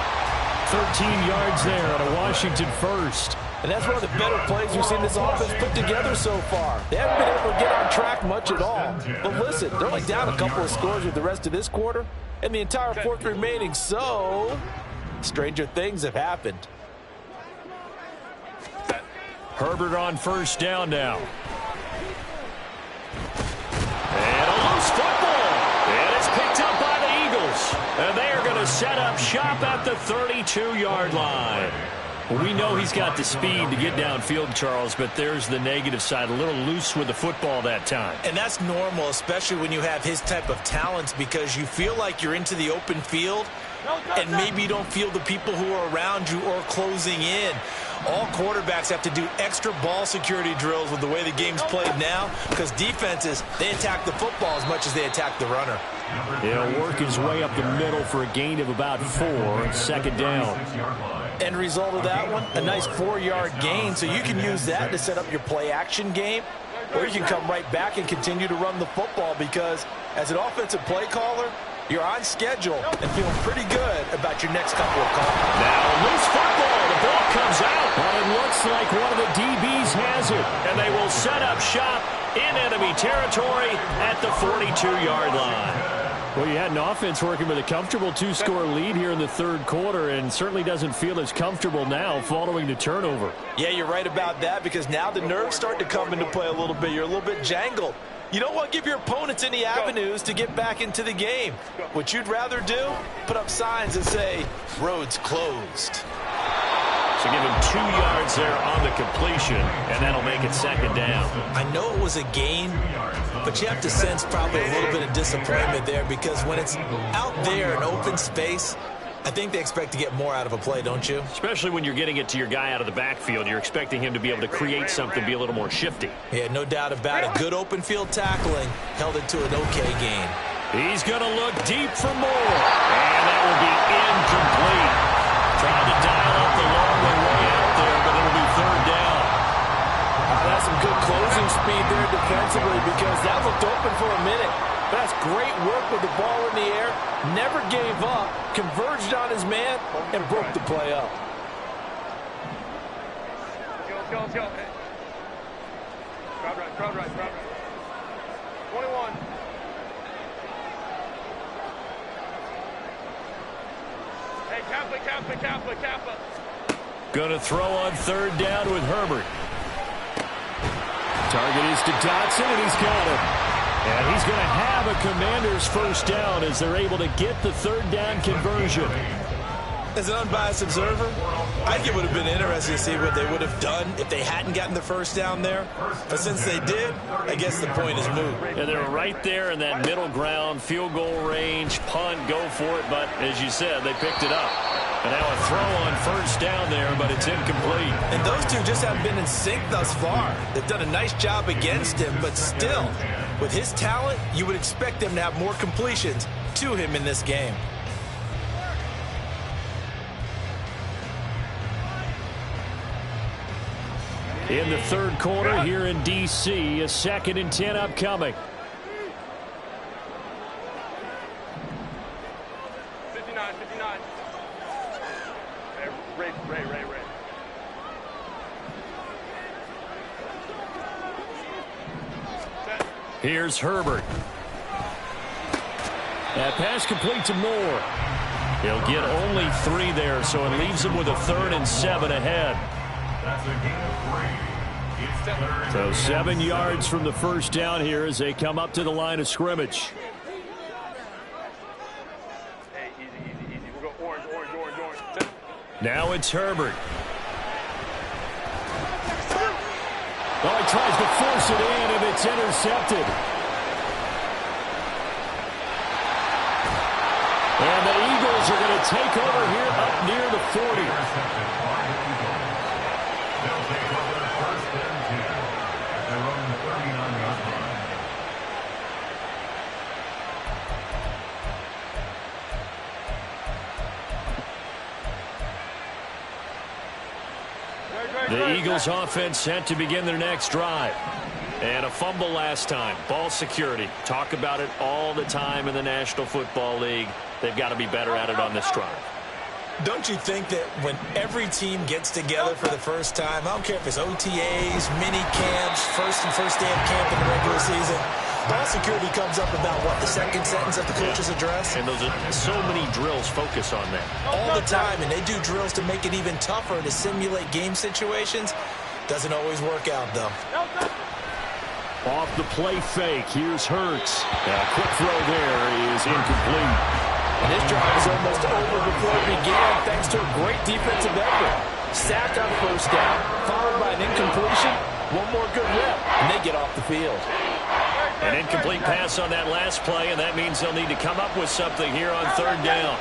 13 yards there on a Washington first. And that's one of the better plays we've seen this offense put together so far. They haven't been able to get on track much at all. But listen, they're only down a couple of scores with the rest of this quarter and the entire fourth remaining. So, stranger things have happened. Herbert on first down now. And a loose football. And it's picked up by the Eagles. And they are going to set up shop at the 32-yard line. Well, we know he's got the speed to get downfield, Charles, but there's the negative side. A little loose with the football that time. And that's normal, especially when you have his type of talents, because you feel like you're into the open field and maybe you don't feel the people who are around you or closing in. All quarterbacks have to do extra ball security drills with the way the game's played now, because defenses, they attack the football as much as they attack the runner. He'll work his way up the middle for a gain of about 4, second down. End result of that one, a nice 4-yard gain, so you can use that to set up your play-action game, or you can come right back and continue to run the football, because as an offensive play caller, you're on schedule and feeling pretty good about your next couple of calls. Now, loose football. The ball comes out, but it looks like one of the DBs has it, and they will set up shop in enemy territory at the 42-yard line. Well, you had an offense working with a comfortable 2-score lead here in the third quarter, and certainly doesn't feel as comfortable now following the turnover. Yeah, you're right about that, because now the nerves start to come into play a little bit. You're a little bit jangled. You don't want to give your opponents any avenues to get back into the game. What you'd rather do, put up signs that say, roads closed. So give him 2 yards there on the completion, and that'll make it second down. I know it was a gain, but you have to sense probably a little bit of disappointment there, because when it's out there in open space, I think they expect to get more out of a play, don't you? Especially when you're getting it to your guy out of the backfield. You're expecting him to be able to create something, be a little more shifty. Yeah, no doubt about it. Good open field tackling held it to an okay gain. He's going to look deep for more. And that will be incomplete. Trying to dial up the long way out there, but it'll be third down. That's some good closing speed there defensively, because that looked open for a minute. But that's great work with the ball in the air. Never gave up, converged on his man, and broke the play up. Let's go, let's go. Hey. Crowd right, crowd right, crowd right. 21. Hey, Kappa, Kappa, Kappa, Kappa. Going to throw on third down with Herbert. Target is to Dotson, and he's got it. And he's going to have a Commander's first down as they're able to get the third down conversion. As an unbiased observer, I think it would have been interesting to see what they would have done if they hadn't gotten the first down there. But since they did, I guess the point is moot. And they're right there in that middle ground, field goal range, punt, go for it. But as you said, they picked it up. And now a throw on first down there, but it's incomplete. And those two just haven't been in sync thus far. They've done a nice job against him, but still, with his talent, you would expect them to have more completions to him in this game. In the third quarter here in D.C., a 2nd and 10 upcoming. 59, 59. Ray. Here's Herbert. That pass complete to Moore. He'll get only 3 there, so it leaves him with a 3rd and 7 ahead. That's a gain of 3. It's 3rd. So 7 yards from the first down here as they come up to the line of scrimmage. Hey, easy. We'll go orange. Now it's Herbert. Oh, he tries to force it in, and it's intercepted. And the Eagles are going to take over here up near the 40. They'll take over 1st and 10 at their own 39-yard line. The Eagles offense set to begin their next drive. And a fumble last time. Ball security. Talk about it all the time in the National Football League. They've got to be better at it on this drive. Don't you think that when every team gets together for the first time, I don't care if it's OTAs, mini camps, first day of camp in the regular season, ball security comes up about, what, the second sentence of the coach's address? And those are so many drills focus on that. All the time, and they do drills to make it even tougher to simulate game situations. Doesn't always work out, though. Off the play fake, here's Hurts. A quick throw there is incomplete. And this drive is almost over before it began thanks to a great defensive effort. Sack on 1st down, followed by an incompletion. One more good rep, and they get off the field. An incomplete pass on that last play, and that means they'll need to come up with something here on 3rd down.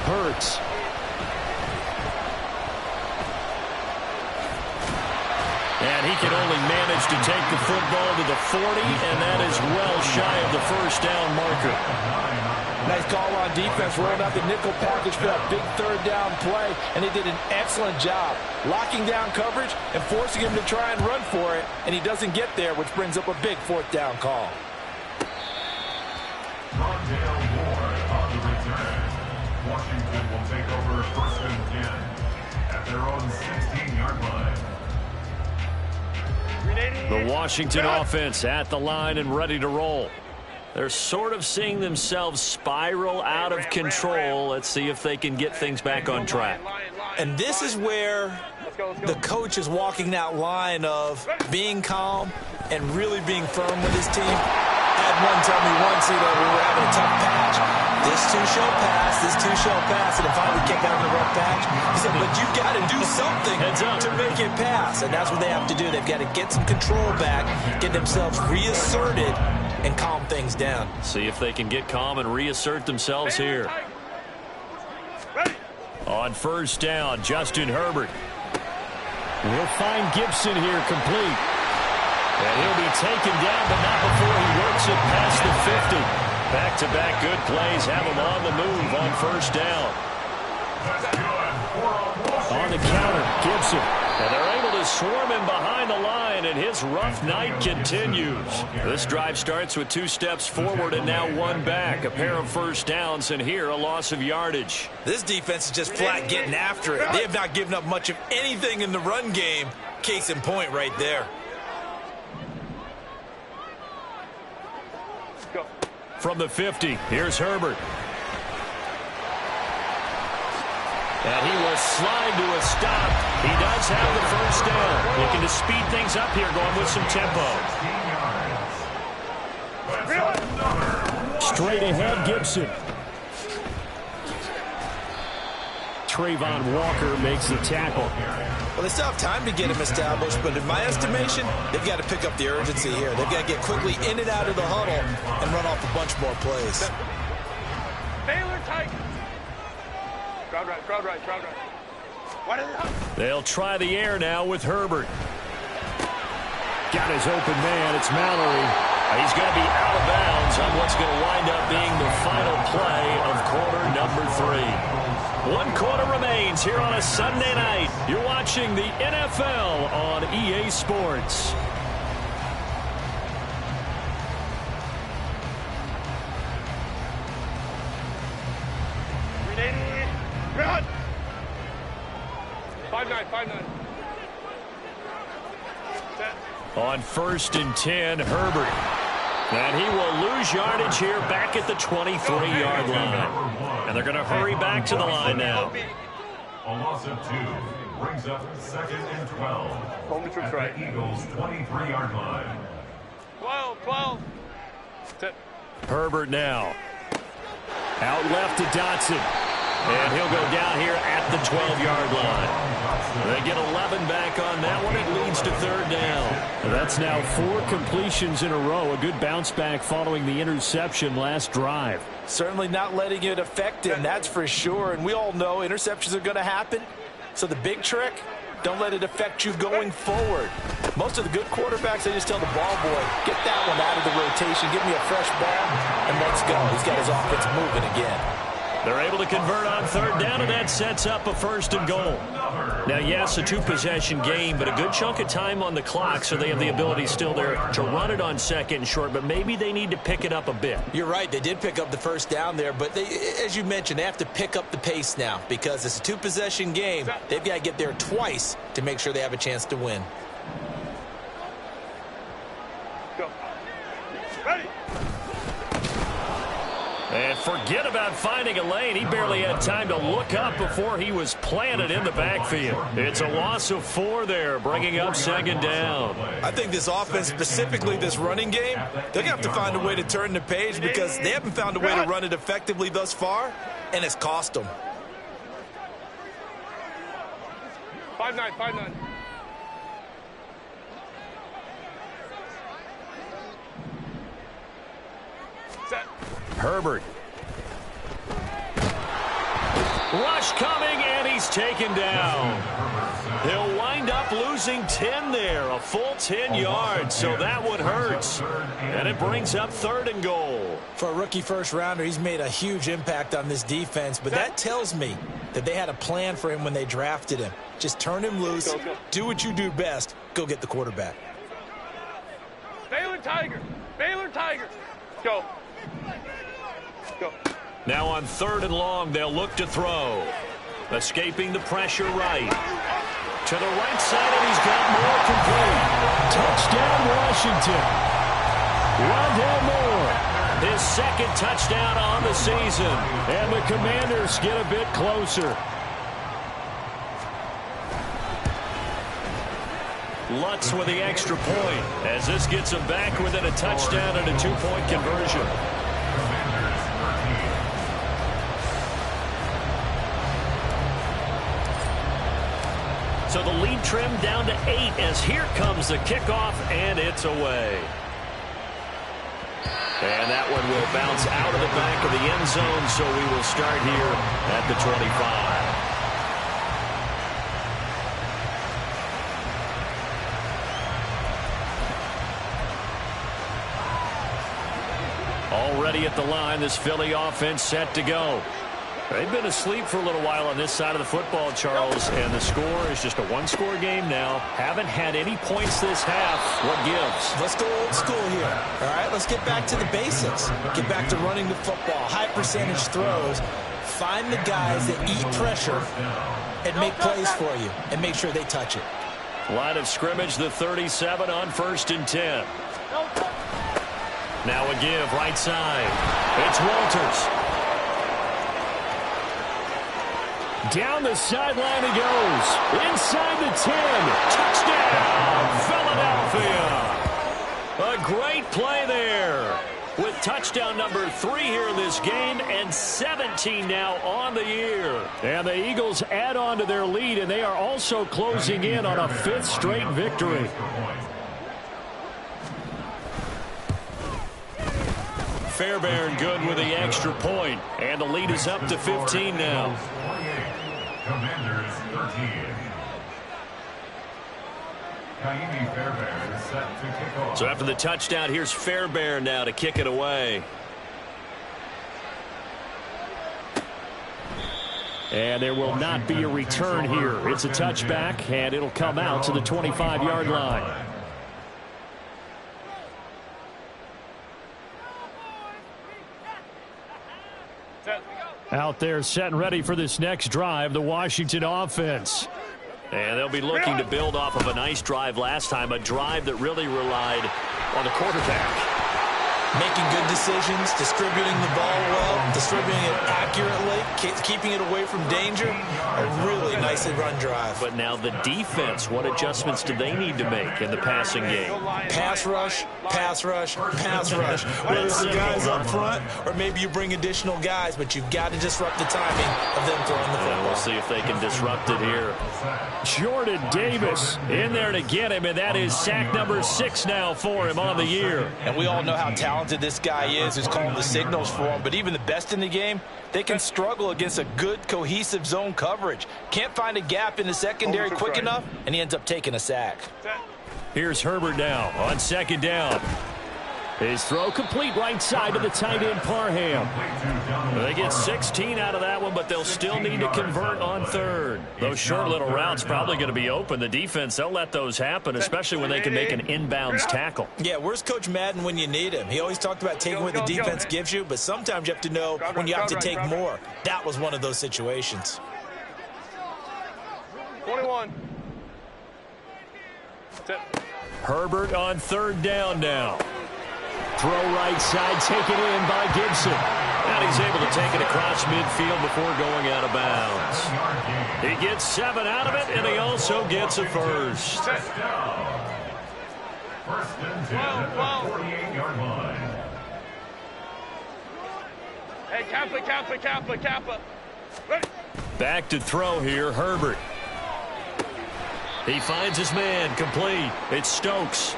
Hurts. And he can only manage to take the football to the 40, and that is well shy of the 1st down marker. Nice call on defense, rolling out the nickel package for that big 3rd down play, and they did an excellent job locking down coverage and forcing him to try and run for it, and he doesn't get there, which brings up a big 4th down call. Rondale Moore on the return. Washington will take over 1st and 10 at their own 16-yard line. The Washington offense at the line and ready to roll. They're sort of seeing themselves spiral out of control. Let's see if they can get things back on track. And this is where the coach is walking that line of being calm and really being firm with his team. I had one tell me once, we were having a tough patch. This too shall pass, and if I would kick out in the rough patch, he said, but you got to do something to make it pass, and that's what they have to do. They've got to get some control back, get themselves reasserted, and calm things down. See if they can get calm and reassert themselves here. On 1st down, Justin Herbert. We'll find Gibson here complete. And he'll be taken down, but not before he works it past the 50. Back-to-back good plays have him on the move on 1st down. On the counter, Gibson. And they're able to swarm him behind the line, and his rough night continues. This drive starts with 2 steps forward and now 1 back. A pair of 1st downs, and here a loss of yardage. This defense is just flat getting after it. They have not given up much of anything in the run game. Case in point right there. From the 50, here's Herbert. And he will slide to a stop. He does have the 1st down. Looking to speed things up here, going with some tempo. Straight ahead, Gibson. Trayvon Walker makes the tackle. Well, they still have time to get him established, but in my estimation, they've got to pick up the urgency here. They've got to get quickly in and out of the huddle and run off a bunch more plays. Baylor Titans. Crowd right. What is it? They'll try the air now with Herbert. Got his open man. It's Mallory. He's going to be out of bounds on what's going to wind up being the final play of quarter number 3. 1 quarter remains here on a Sunday night. You're watching the NFL on EA Sports. 5-9. Set. On 1st and 10, Herbert. And he will lose yardage here back at the 23-yard line. And they're going to hurry back to the line now. A loss of 2 brings up 2nd and 12. Home to At right. the Eagles' 23-yard line. 12. Set. Herbert now. Out left to Dotson. And he'll go down here at the 12-yard line. They get 11 back on that one. It leads to 3rd down. That's now 4 completions in a row. A good bounce back following the interception last drive. Certainly not letting it affect him, that's for sure. And we all know interceptions are going to happen. So the big trick, don't let it affect you going forward. Most of the good quarterbacks, they just tell the ball boy, get that one out of the rotation, give me a fresh ball, and let's go. He's got his offense moving again. They're able to convert on 3rd down, and that sets up a 1st and goal. Now, yes, a 2-possession game, but a good chunk of time on the clock, so they have the ability still there to run it on 2nd and short, but maybe they need to pick it up a bit. You're right. They did pick up the 1st down there, but they, as you mentioned, they have to pick up the pace now because it's a 2-possession game. They've got to get there twice to make sure they have a chance to win. Go. Ready. And forget about finding a lane. He barely had time to look up before he was planted in the backfield. It's a loss of 4 there, bringing up 2nd down. I think this offense, specifically this running game, they're going to have to find a way to turn the page because they haven't found a way to run it effectively thus far, and it's cost them. 5-9. Set. Herbert. Rush coming, and he's taken down. He'll wind up losing 10 there, a full 10 yards, so that one hurts. And it brings up 3rd and goal. For a rookie first-rounder, he's made a huge impact on this defense, but that tells me that they had a plan for him when they drafted him. Just turn him loose, do what you do best, go get the quarterback. Baylor Tiger. Go. Go. Now on 3rd and long, they'll look to throw. Escaping the pressure right. To the right side, and he's got more complete. Touchdown, Washington. Rondale Moore. His 2nd touchdown on the season. And the Commanders get a bit closer. Lutz with the extra point, as this gets him back within a touchdown and a 2-point conversion. So the lead trimmed down to 8 as here comes the kickoff, and it's away. And that one will bounce out of the back of the end zone, so we will start here at the 25. Already at the line, this Philly offense set to go. They've been asleep for a little while on this side of the football, Charles, and the score is just a 1-score game now. Haven't had any points this half. What gives? Let's go old school here. All right, let's get back to the basics. Get back to running the football, high percentage throws. Find the guys that eat pressure and make plays for you and make sure they touch it. Line of scrimmage, the 37 on 1st and 10. Now a give, right side. It's Walters. Down the sideline he goes. Inside the 10. Touchdown, Philadelphia. A great play there. With touchdown number 3 here in this game and 17 now on the year. And the Eagles add on to their lead, and they are also closing in on a 5th straight victory. Fairbairn good with the extra point, and the lead is up to 15 now. Commanders 13. Kaimi Fairbairn is set to kick off. So after the touchdown, here's Fairbairn now to kick it away. And there will not be a return here. It's a touchback, and it'll come out to the 25-yard line. Out there set and ready for this next drive, the Washington offense. And they'll be looking to build off of a nice drive last time, a drive that really relied on the quarterback. Making good decisions, distributing the ball well, distributing it accurately, keeping it away from danger. A really nicely run drive. But now the defense, what adjustments do they need to make in the passing game? Pass rush, pass rush, pass rush. Whether it's the guys up front or maybe you bring additional guys, but you've got to disrupt the timing of them throwing the football. And we'll see if they can disrupt it here. Jordan Davis in there to get him, and that is sack number 6 now for him on the year. And we all know how talented this guy is who's calling the signals for him, but even the best in the game, they can struggle against a good cohesive zone coverage. Can't find a gap in the secondary quick enough, and he ends up taking a sack. Here's Herbert now on 2nd down. His throw complete right side to the tight end Parham. They get 16 out of that one, but they'll still need to convert on 3rd. Those short little routes probably going to be open. The defense, they'll let those happen, especially when they can make an inbounds tackle. Yeah, where's Coach Madden when you need him? He always talked about taking what the defense gives you, but sometimes you have to know when you have to take more. That was one of those situations. 21. Herbert on 3rd down now. Throw right side, taken in by Gibson. And he's able to take it across midfield before going out of bounds. He gets 7 out of it, and he also gets a first. First and 10 at the 48-yard line. Hey, Kappa. Ready. Back to throw here, Herbert. He finds his man, complete. It's Stokes.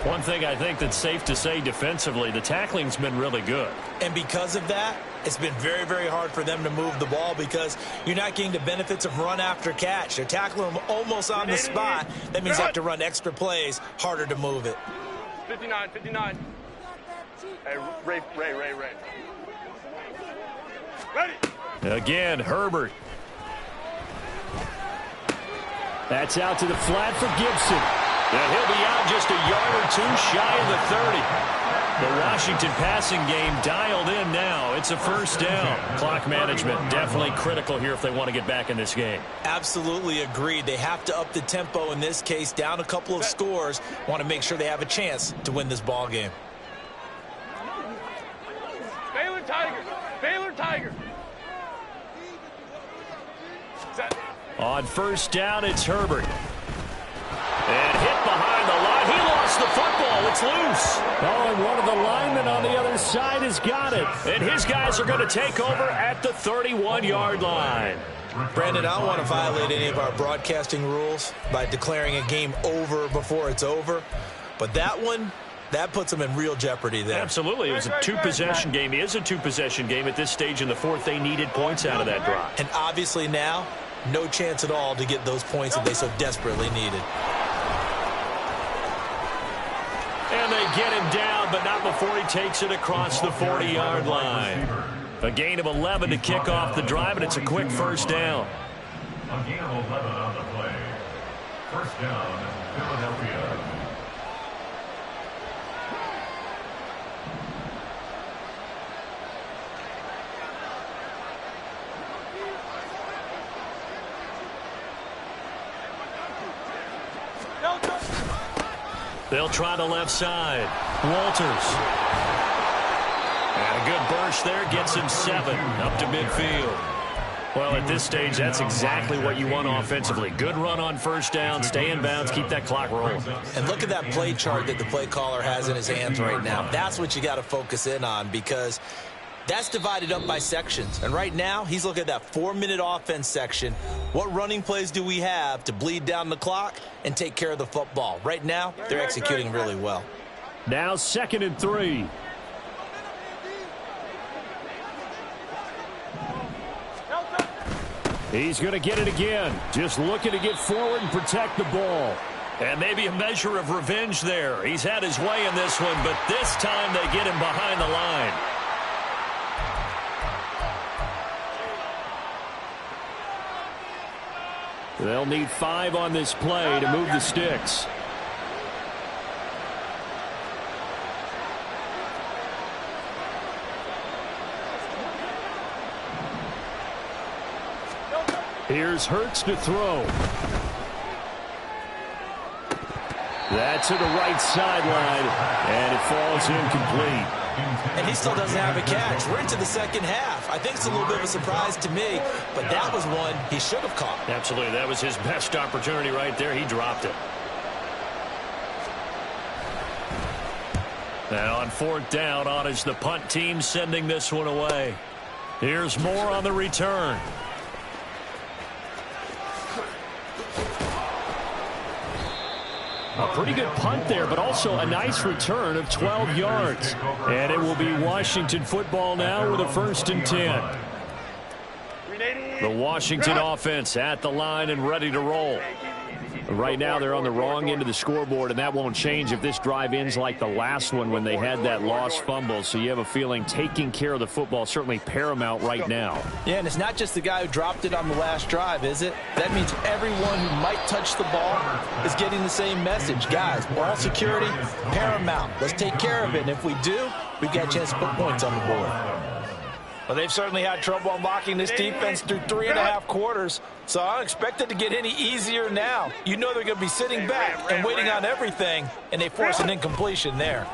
One thing I think that's safe to say defensively, the tackling's been really good. And because of that, it's been very, very hard for them to move the ball because you're not getting the benefits of run after catch. They're tackling them almost on the spot. That means you have to run extra plays, harder to move it. 59. Hey, Ray. Ready. Again, Herbert. That's out to the flat for Gibson. And he'll be out just a yard or 2 shy of the 30. The Washington passing game dialed in now. It's a first down. Clock management definitely critical here if they want to get back in this game. Absolutely agreed. They have to up the tempo in this case, down a couple of scores. Want to make sure they have a chance to win this ball game. Baylor Tiger. Set. On first down, it's Herbert. And hit behind the line. He lost the football. It's loose. Oh, and one of the linemen on the other side has got it. And his guys are going to take over at the 31-yard line. Brandon, I don't want to violate any of our broadcasting rules by declaring a game over before it's over. But that one, that puts them in real jeopardy there. Absolutely. It was a two-possession game. It is a two-possession game at this stage in the fourth. They needed points out of that drive. And obviously now, no chance at all to get those points that they so desperately needed. And they get him down, but not before he takes it across the 40-yard line. A gain of 11 to kick off the drive, and it's a quick first down. A gain of 11 on the play. First down, Philadelphia. They'll try the left side. Walters. And a good burst there gets him 7 up to midfield. Well, at this stage, that's exactly what you want offensively. Good run on first down, stay in bounds, keep that clock rolling. And look at that play chart that the play caller has in his hands right now. That's what you got to focus in on because that's divided up by sections. And right now, he's looking at that 4-minute offense section. What running plays do we have to bleed down the clock and take care of the football? Right now, they're executing really well. Now 2nd and 3. He's going to get it again. Just looking to get forward and protect the ball. And maybe a measure of revenge there. He's had his way in this one, but this time they get him behind the line. They'll need 5 on this play to move the sticks. Here's Hurts to throw. That's to the right sideline, and it falls incomplete. And he still doesn't have a catch. We're into the second half. I think it's a little bit of a surprise to me, but that was one he should have caught. Absolutely. That was his best opportunity right there. He dropped it. And on fourth down, on is the punt team sending this one away. Here's more on the return. A pretty good punt there, but also a nice return of 12 yards. And it will be Washington football now with a 1st and 10. The Washington offense at the line and ready to roll. Right now they're on the wrong end of the scoreboard, and that won't change if this drive ends like the last one when they had that lost fumble. So you have a feeling taking care of the football certainly paramount right now. Yeah, and it's not just the guy who dropped it on the last drive, is it? That means everyone who might touch the ball is getting the same message. Guys, ball security, paramount. Let's take care of it, and if we do, we've got a chance to put points on the board. Well, they've certainly had trouble unlocking this defense through 3.5 quarters, so I don't expect it to get any easier now. You know they're going to be sitting back and waiting on everything, and they force an incompletion there.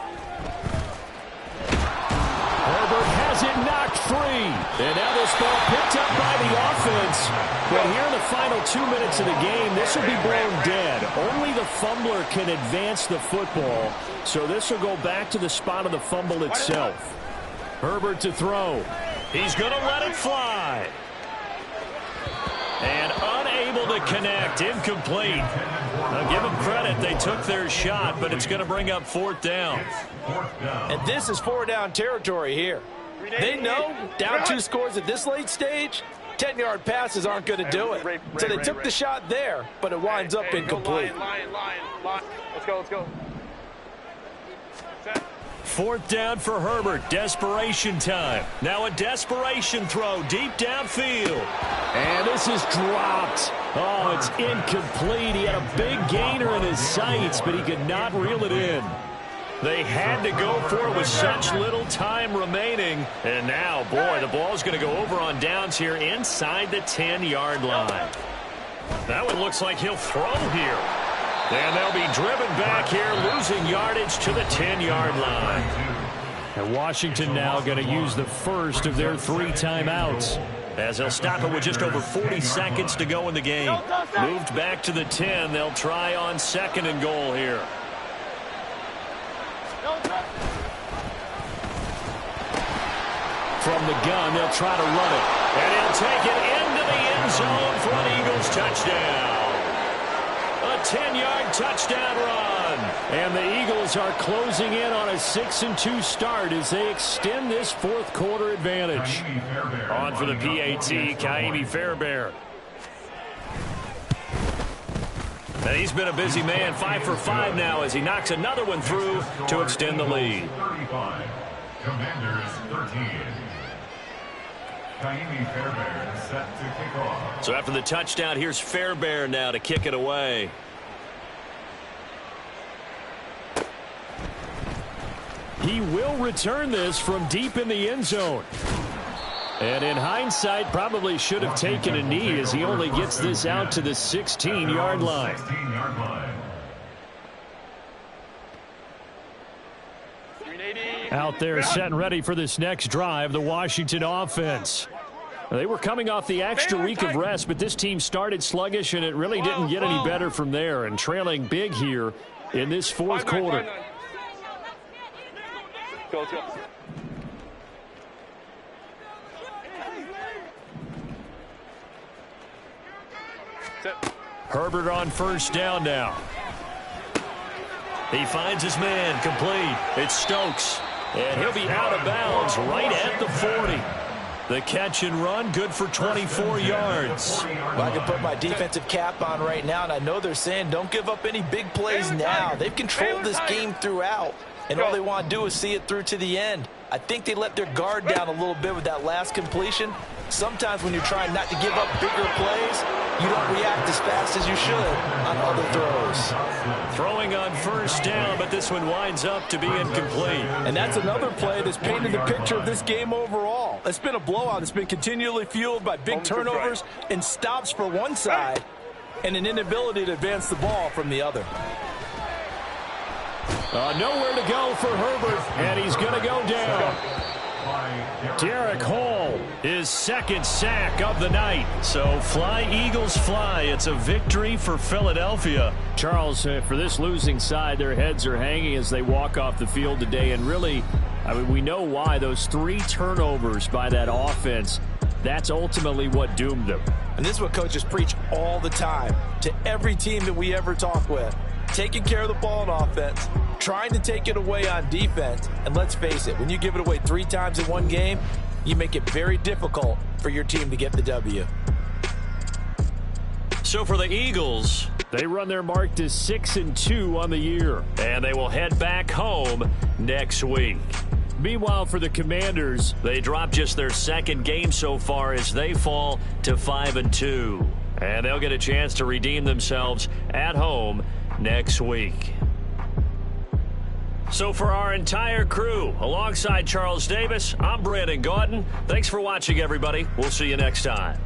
Herbert has it knocked free. And now this ball picked up by the offense. But here in the final 2 minutes of the game, this will be blown dead. Only the fumbler can advance the football, so this will go back to the spot of the fumble itself. Herbert to throw. He's going to let it fly. And unable to connect. Incomplete. Now give them credit. They took their shot, but it's going to bring up 4th down. And this is 4-down territory here. They know down 2 scores at this late stage, 10-yard passes aren't going to do it. So they took the shot there, but it winds up incomplete. Let's go, let's go. 4th down for Herbert. Desperation time. Now a desperation throw deep downfield. And this is dropped. Oh, it's incomplete. He had a big gainer in his sights, but he could not reel it in. They had to go for it with such little time remaining. And now, boy, the ball's going to go over on downs here inside the 10-yard line. That one looks like he'll throw here. And they'll be driven back here, losing yardage to the 10-yard line. And Washington now going to use the first of their 3 timeouts. As they'll stop it with just over 40 seconds to go in the game. Moved back to the 10. They'll try on 2nd and goal here. From the gun, they'll try to run it. And he'll take it into the end zone for an Eagles touchdown. A 10-yard touchdown run. And the Eagles are closing in on a 6-2 start as they extend this 4th quarter advantage. On for the PAT, Ka'imi Fairbairn. And he's been a busy man, 5 for 5 now as he knocks another one through to extend the lead. 35, Commanders 13. Ka'imi Fairbairn set to kick off. So after the touchdown, here's Fairbairn now to kick it away. He will return this from deep in the end zone. And in hindsight, probably should have taken a knee as he only gets this out to the 16-yard line. 16-yard line. Out there set and ready for this next drive, the Washington offense. They were coming off the extra week of rest, but this team started sluggish, and it really didn't get any better from there, and trailing big here in this 4th quarter. Go, let's go. Herbert on 1st down now. He finds his man, complete. It's Stokes. And he'll be out of bounds right at the 40. The catch and run, good for 24 yards. Well, I can put my defensive cap on right now, and I know they're saying don't give up any big plays now. They've controlled this game throughout, and all they want to do is see it through to the end. I think they let their guard down a little bit with that last completion. Sometimes when you're trying not to give up bigger plays, you don't react as fast as you should on other throws. Throwing on 1st down, but this one winds up to be incomplete. And that's another play that's painted the picture of this game overall. It's been a blowout. It's been continually fueled by big turnovers and stops for one side and an inability to advance the ball from the other. Nowhere to go for Herbert, and he's going to go down. Derek Hall, his second sack of the night. So fly, Eagles, fly. It's a victory for Philadelphia. Charles, for this losing side, their heads are hanging as they walk off the field today. And really, I mean, we know why. Those 3 turnovers by that offense, that's ultimately what doomed them. And this is what coaches preach all the time to every team that we ever talk with. Taking care of the ball on offense, trying to take it away on defense. And let's face it, when you give it away 3 times in one game, you make it very difficult for your team to get the W. So for the Eagles, they run their mark to 6-2 on the year. And they will head back home next week. Meanwhile, for the Commanders, they drop just their second game so far as they fall to 5-2. And they'll get a chance to redeem themselves at home next week. So for our entire crew, alongside Charles Davis, I'm Brandon Gaudin. Thanks for watching, everybody. We'll see you next time.